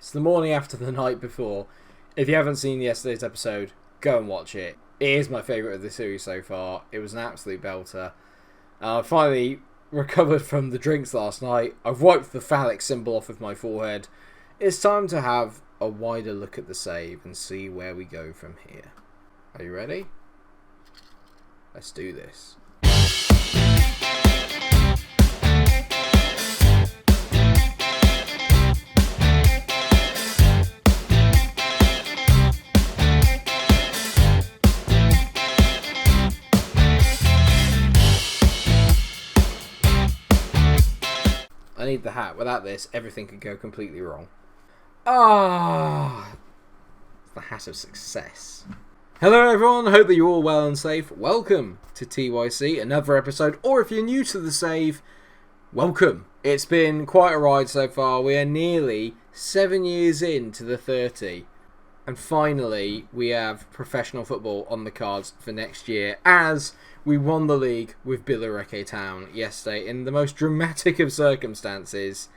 It's the morning after the night before. If you haven't seen yesterday's episode, go and watch it. It is my favourite of the series so far. It was an absolute belter. I finally recovered from the drinks last night. I've wiped the phallic symbol off of my forehead. It's time to have a wider look at the save and see where we go from here. Are you ready? Let's do this. I need the hat. Without this, everything could go completely wrong. It's the hat of success. Hello everyone, hope that you're all well and safe. Welcome to TYC, another episode, or if you're new to the save, welcome. It's been quite a ride so far. We are nearly 7 years into the 30. And finally, we have professional football on the cards for next year, as we won the league with Billericay Town yesterday in the most dramatic of circumstances.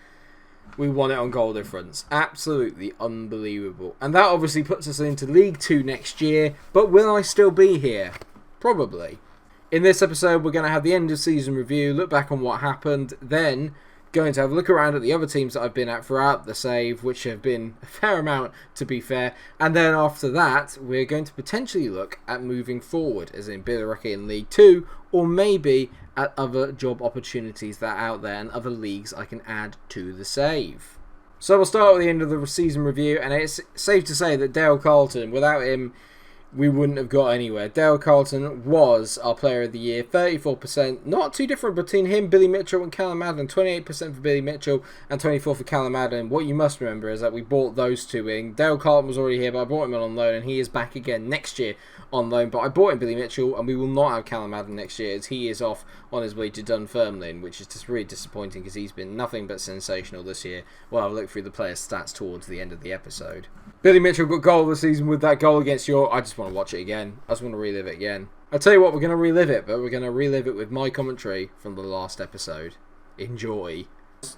We won it on goal difference. Absolutely unbelievable. And that obviously puts us into League 2 next year, but will I still be here? Probably. In this episode, we're going to have the end of season review, look back on what happened, then going to have a look around at the other teams that I've been at throughout the save, which have been a fair amount to be fair, and then after that we're going to potentially look at moving forward, as in Billericay in League 2, or maybe at other job opportunities that are out there and other leagues I can add to the save. So we'll start with the end of the season review, and it's safe to say that Dale Carlton, without him we wouldn't have got anywhere. Dale Carlton was our player of the year, 34%. Not too different between him, Billy Mitchell and Callum Madden. 28% for Billy Mitchell and 24% for Callum Madden. What you must remember is that we bought those two in. Dale Carlton was already here, but I bought him on loan, and he is back again next year on loan. But I bought him Billy Mitchell, and we will not have Callum Madden next year, as he is off on his way to Dunfermline, which is just really disappointing because he's been nothing but sensational this year. Well, I'll look through the players' stats towards the end of the episode. Billy Mitchell got goal of the season with that goal against York. I just want to watch it again. I just want to relive it again. I'll tell you what, we're going to relive it, but we're going to relive it with my commentary from the last episode. Enjoy.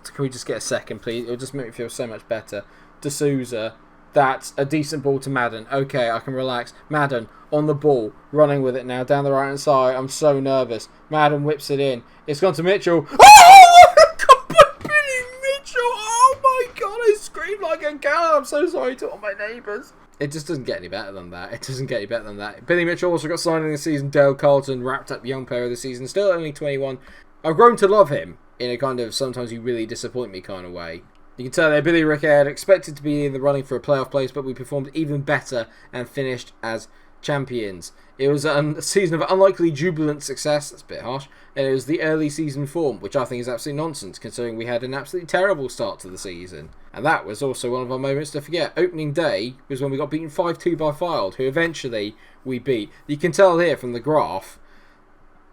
Can we just get a second, please? It'll just make me feel so much better. D'Souza. That's a decent ball to Madden. Okay, I can relax. Madden on the ball, running with it now down the right hand side. I'm so nervous. Madden whips it in. It's gone to Mitchell. Oh! Billy Mitchell! Oh my god! I screamed like a cow. I'm so sorry to all my neighbours. It just doesn't get any better than that. It doesn't get any better than that. Billy Mitchell also got signed in the season. Dale Carlton wrapped up Young Player of the Season. Still only 21. I've grown to love him in a kind of sometimes you really disappoint me kind of way. You can tell there Billericay had expected to be in the running for a playoff place, but we performed even better and finished as champions. It was a season of unlikely jubilant success, that's a bit harsh, and it was the early season form, which I think is absolute nonsense considering we had an absolutely terrible start to the season. And that was also one of our moments to forget. Opening day was when we got beaten 5-2 by Fylde, who eventually we beat. You can tell here from the graph,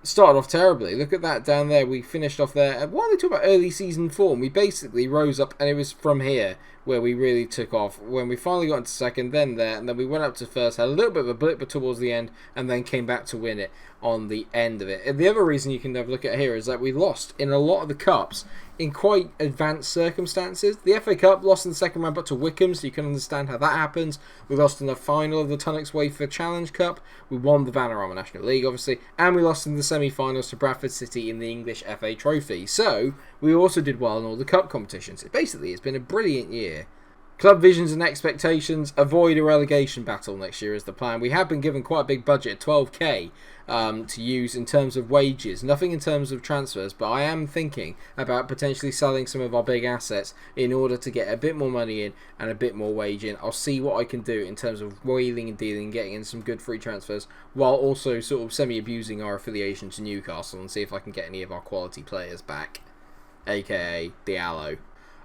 started off terribly. Look at that down there. We finished off there. And while they talk about early season form, we basically rose up, and it was from here where we really took off. When we finally got into second, then there, and then we went up to first, had a little bit of a blip but towards the end, and then came back to win it on the end of it. And the other reason you can have a look at here is that we lost in a lot of the cups in quite advanced circumstances. The FA Cup lost in the second round but to Wycombe, so you can understand how that happens. We lost in the final of the Tunnock's Wafer Challenge Cup. We won the Vanarama National League, obviously, and we lost in the semi-finals to Bradford City in the English FA Trophy. So we also did well in all the cup competitions. Basically, it's been a brilliant year. Club visions and expectations: avoid a relegation battle next year is the plan. We have been given quite a big budget of 12k to use in terms of wages, nothing in terms of transfers, but I am thinking about potentially selling some of our big assets in order to get a bit more money in and a bit more wage in. I'll see what I can do in terms of wheeling and dealing, getting in some good free transfers, while also sort of semi-abusing our affiliation to Newcastle, and see if I can get any of our quality players back, aka Diallo.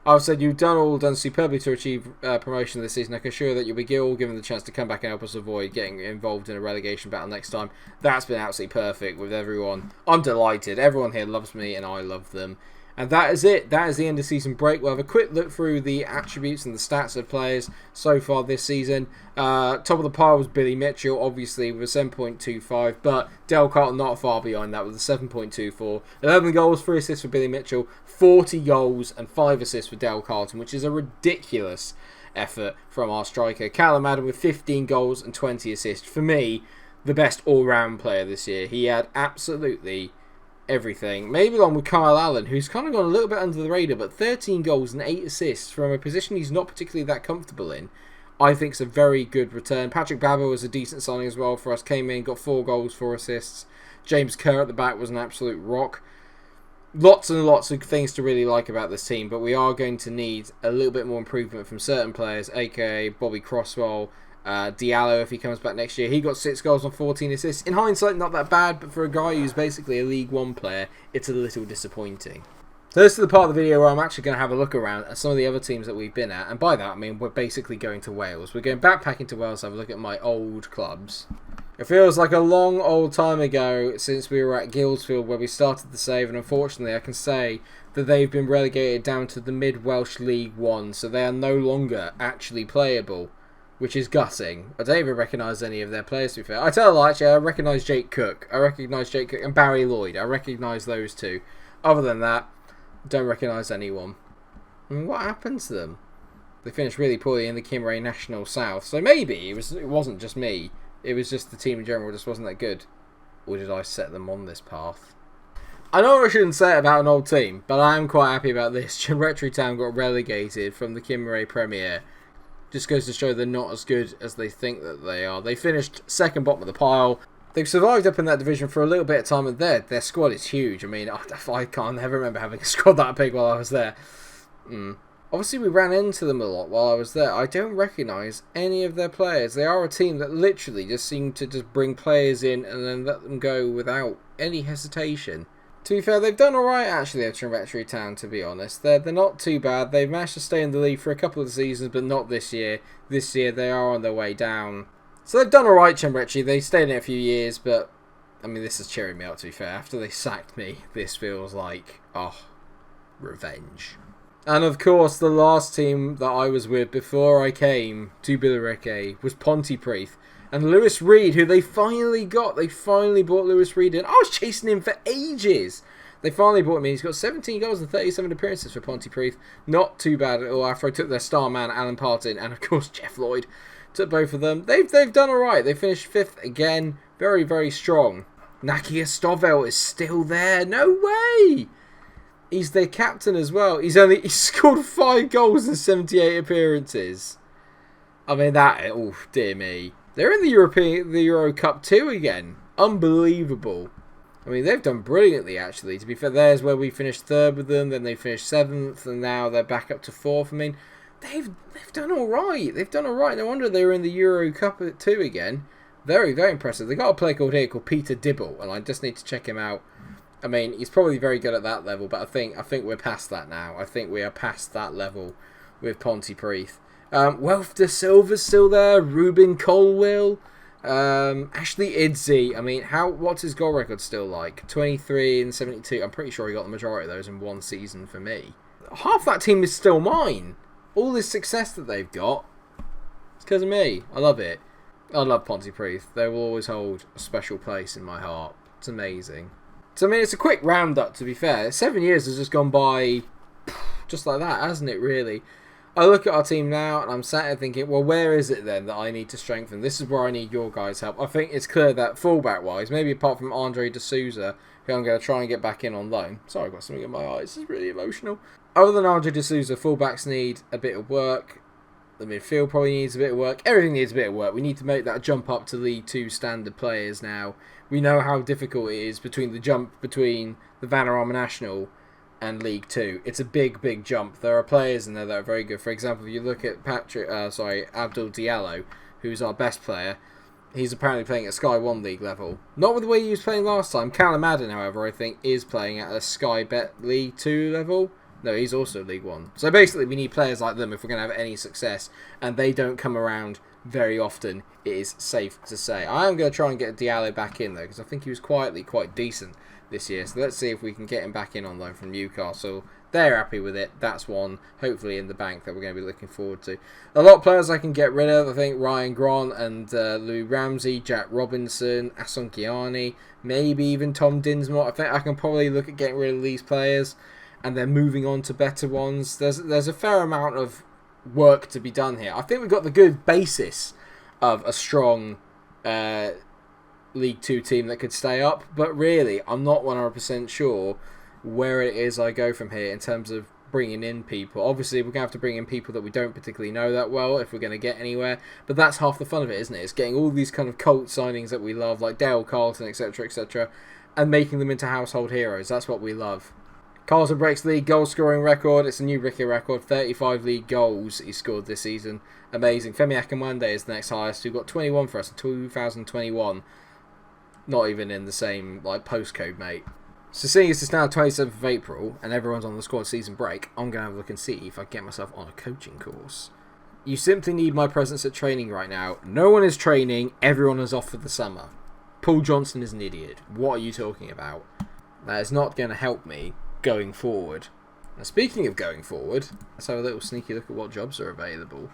I've said you've done superbly to achieve promotion this season. I can assure that you'll be all given the chance to come back and help us avoid getting involved in a relegation battle next time. That's been absolutely perfect with everyone. I'm delighted. Everyone here loves me and I love them. And that is it. That is the end of season break. We'll have a quick look through the attributes and the stats of players so far this season. Top of the pile was Billy Mitchell, obviously, with a 7.25, but Dale Carlton not far behind that with a 7.24. 11 goals, 3 assists for Billy Mitchell, 40 goals and 5 assists for Dale Carlton, which is a ridiculous effort from our striker. Callum Adam with 15 goals and 20 assists. For me, the best all-round player this year. He had absolutely everything. Maybe along with Kyle Allen, who's kind of gone a little bit under the radar, but 13 goals and 8 assists from a position he's not particularly that comfortable in, I think is a very good return. Patrick Babber was a decent signing as well for us. Came in, got 4 goals, 4 assists. James Kerr at the back was an absolute rock. Lots and lots of things to really like about this team, but we are going to need a little bit more improvement from certain players, aka Bobby Crosswell, Diallo if he comes back next year. He got 6 goals and 14 assists. In hindsight, not that bad, but for a guy who's basically a League One player, it's a little disappointing. So this is the part of the video where I'm actually going to have a look around at some of the other teams that we've been at, and by that I mean we're basically going to Wales. We're going backpacking to Wales to have a look at my old clubs. It feels like a long old time ago since we were at Guilsfield where we started the save, and unfortunately I can say that they've been relegated down to the Mid-Welsh League One, so they are no longer actually playable, which is gutting. I don't even recognise any of their players, to be fair. I tell a lie, actually, I recognise Jake Cook. And Barry Lloyd. I recognise those two. Other than that, don't recognise anyone. I mean, what happened to them? They finished really poorly in the Kimray National South, so maybe it wasn't just me. It was just the team in general just wasn't that good. Or did I set them on this path? I know I shouldn't say it about an old team, but I am quite happy about this. Rectory Town got relegated from the Kimray Premier. Just goes to show they're not as good as they think that they are. They finished second bottom of the pile. They've survived up in that division for a little bit of time, and their squad is huge. I mean, I can't ever remember having a squad that big while I was there. Obviously, we ran into them a lot while I was there. I don't recognise any of their players. They are a team that literally just seem to just bring players in and then let them go without any hesitation. To be fair, they've done alright actually at Rectory Town, to be honest. They're not too bad. They've managed to stay in the league for a couple of seasons, but not this year. This year, they are on their way down. So they've done alright, Rectory. They stayed in it a few years, but I mean, this is cheering me up, to be fair. After they sacked me, this feels like, revenge. And of course, the last team that I was with before I came to Billericay was Pontypridd. And Lewis Reed, who they finally got. They finally bought Lewis Reed in. I was chasing him for ages. They finally bought him in. He's got 17 goals and 37 appearances for Pontypridd. Not too bad at all after I took their star man, Alan Parton, and of course Jeff Lloyd. Took both of them. They've done alright. They finished 5th again. Very, very strong. Nakia Stovell is still there. No way! He's their captain as well. He's scored 5 goals in 78 appearances. I mean, oh dear me. They're in the Euro Cup 2 again. Unbelievable. I mean, they've done brilliantly, actually. To be fair, there's where we finished 3rd with them. Then they finished 7th, and now they're back up to 4th. I mean, they've done all right. They've done all right. No wonder they were in the Euro Cup 2 again. Very, very impressive. They got a player called Peter Dibble, and I just need to check him out. I mean, he's probably very good at that level, but I think we're past that now. I think we are past that level with Pontypridd. Wealth de Silva's still there. Ruben Colwill. Ashley Idzi. I mean, what's his goal record still like? 23 and 72. I'm pretty sure he got the majority of those in one season for me. Half that team is still mine. All this success that they've got, it's because of me. I love it. I love Pontypridd. They will always hold a special place in my heart. It's amazing. So, I mean, it's a quick roundup, to be fair. 7 years has just gone by just like that, hasn't it, really? I look at our team now, and I'm sat here thinking, well, where is it then that I need to strengthen? This is where I need your guys' help. I think it's clear that fullback-wise, maybe apart from Andre D'Souza, who I'm going to try and get back in on loan. Sorry, I've got something in my eyes. This is really emotional. Other than Andre D'Souza, fullbacks need a bit of work. The midfield probably needs a bit of work. Everything needs a bit of work. We need to make that jump up to League 2 standard players now. We know how difficult it is between the jump between the Vanarama National and League 2. It's a big, big jump. There are players in there that are very good. For example, if you look at Abdul Diallo, who's our best player, he's apparently playing at Sky 1 League level. Not with the way he was playing last time. Callum Madden, however, I think is playing at a Sky Bet League 2 level. No, he's also League 1. So basically, we need players like them if we're going to have any success, and they don't come around very often, it is safe to say. I am going to try and get Diallo back in, though, because I think he was quietly quite decent this year. So let's see if we can get him back in on loan from Newcastle. They're happy with it. That's one, hopefully, in the bank that we're going to be looking forward to. A lot of players I can get rid of. I think Ryan Grant and Lou Ramsey, Jack Robinson, Asunkiani, maybe even Tom Dinsmore. I think I can probably look at getting rid of these players and then moving on to better ones. There's a fair amount of work to be done here. I think we've got the good basis of a strong League 2 team that could stay up, but really, I'm not 100% sure where it is I go from here in terms of bringing in people. Obviously, we're going to have to bring in people that we don't particularly know that well if we're going to get anywhere, but that's half the fun of it, isn't it? It's getting all these kind of cult signings that we love, like Dale Carlton, etc., etc., and making them into household heroes. That's what we love. Carlton breaks the league goal-scoring record. It's a new Ricky record. 35 league goals he scored this season. Amazing. Femi Akinwande is the next highest, who got 21 for us in 2021. Not even in the same postcode, mate. So seeing as it's now 27th of April and everyone's on the squad season break, I'm going to have a look and see if I can get myself on a coaching course. You simply need my presence at training right now. No one is training. Everyone is off for the summer. Paul Johnson is an idiot. What are you talking about? That is not going to help me going forward. Now, speaking of going forward, let's have a little sneaky look at what jobs are available.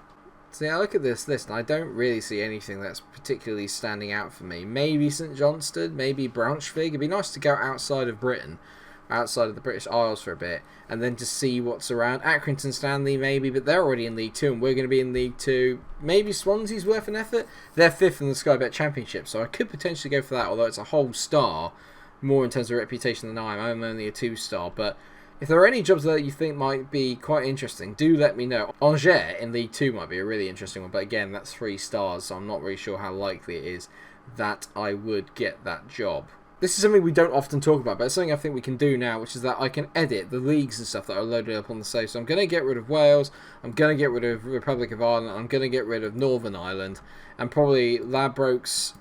See, I look at this list and I don't really see anything that's particularly standing out for me. Maybe St Johnstone, maybe Braunschweig. It'd be nice to go outside of Britain, outside of the British Isles for a bit, and then just see what's around. Accrington Stanley maybe, but they're already in League 2 and we're going to be in League 2. Maybe Swansea's worth an effort. They're 5th in the Sky Bet Championship, so I could potentially go for that, although it's a whole star, more in terms of reputation than I'm only a 2-star, but if there are any jobs that you think might be quite interesting, do let me know. Angers in League 2 might be a really interesting one, but again, that's 3 stars, so I'm not really sure how likely it is that I would get that job. This is something we don't often talk about, but it's something I think we can do now, which is that I can edit the leagues and stuff that are loaded up on the save. So I'm going to get rid of Wales, I'm going to get rid of Republic of Ireland, I'm going to get rid of Northern Ireland, and probably Ladbrokes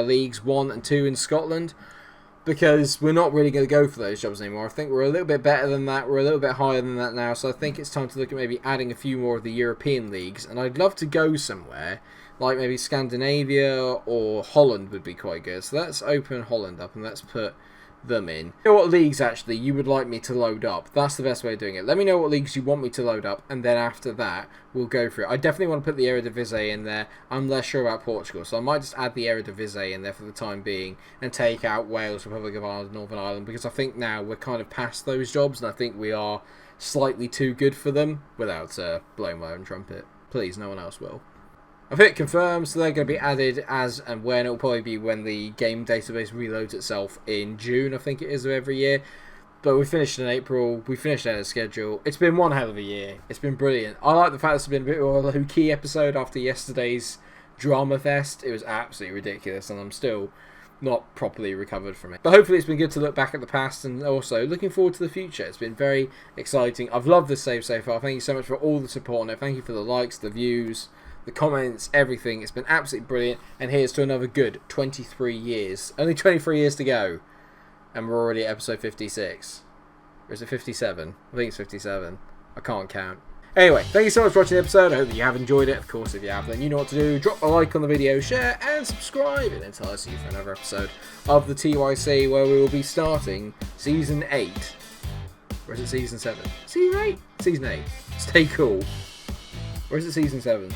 Leagues 1 and 2 in Scotland, because we're not really going to go for those jobs anymore. I think we're a little bit better than that. We're a little bit higher than that now. So I think it's time to look at maybe adding a few more of the European leagues. And I'd love to go somewhere like maybe Scandinavia or Holland would be quite good. So let's open Holland up and let's put them in. You know what leagues actually you would like me to load up? That's the best way of doing it. Let me know what leagues you want me to load up, and then after that we'll go for it. I definitely want to put the Eredivisie in there. I'm less sure about Portugal, so I might just add the Eredivisie in there for the time being and take out Wales, Republic of Ireland, Northern Ireland, because I think now we're kind of past those jobs and I think we are slightly too good for them, without blowing my own trumpet. Please, no one else will. I've hit confirm, so they're going to be added as and when. It'll probably be when the game database reloads itself in June, I think it is, of every year. But we finished in April. We finished out of schedule. It's been one hell of a year. It's been brilliant. I like the fact it's been a bit of a low-key episode after yesterday's drama fest. It was absolutely ridiculous, and I'm still not properly recovered from it. But hopefully it's been good to look back at the past and also looking forward to the future. It's been very exciting. I've loved this save so far. Thank you so much for all the support on it. Thank you for the likes, the views, the comments, everything. It's been absolutely brilliant. And here's to another good 23 years. Only 23 years to go. And we're already at episode 56. Or is it 57? I think it's 57. I can't count. Anyway, thank you so much for watching the episode. I hope that you have enjoyed it. Of course, if you have, then you know what to do. Drop a like on the video, share, and subscribe. And until I see you for another episode of the TYC, where we will be starting Season 8. Or is it Season 7? Season 8? Season 8. Stay cool. Or is it Season 7?